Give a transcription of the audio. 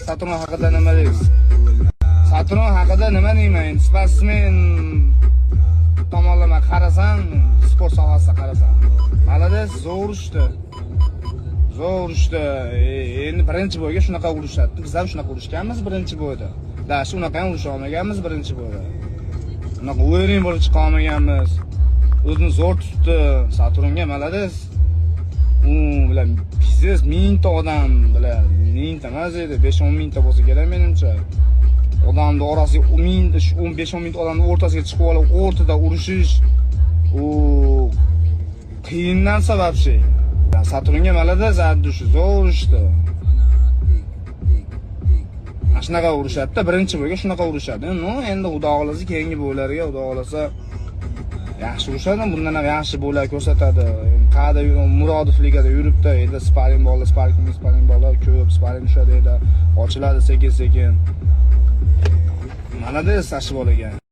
Saturn haqida nima deysiz? Saturn haqida nima deyman? Sportsmen tomonlama qarasam, sport sohasida qarasam, malades zo'r ishdi. Endi birinchi bo'yga shunaqa urishadi. Biz ham shunaqa urishganmiz birinchi bo'yda. Dashi unaqa ham urisha olmaganmiz birinchi bo'yda. Unaqa o'yin bo'lib chiqa olmaganmiz. O'zini zo'r tutdi. Saturnga malades. U bilan biznes mingta odam bilan, mingta emas edi, 5-10 mingta bo'lsa kerak menimcha. Odamning orasiga 15-10 mingta odamning o'rtasiga chiqib olib, o'rtada urishish u qiyindan sababchi. Saturnga malades addushi zo'r urishdi. Shunaqa urishadi-da, birinchi bo'yga shunaqa urishadi. Endi xudo xolasa keyingi bo'ylarga xudo xolasa yaxshi urishadi, bundan ham yaxshi bo'ylar ko'rsatadi. Qada Murodov ligada yuribdi, endi sparing bolalar ko'p, sparing tushadi edi, ochiladi sekin-sekin. Malades Sashibolaga.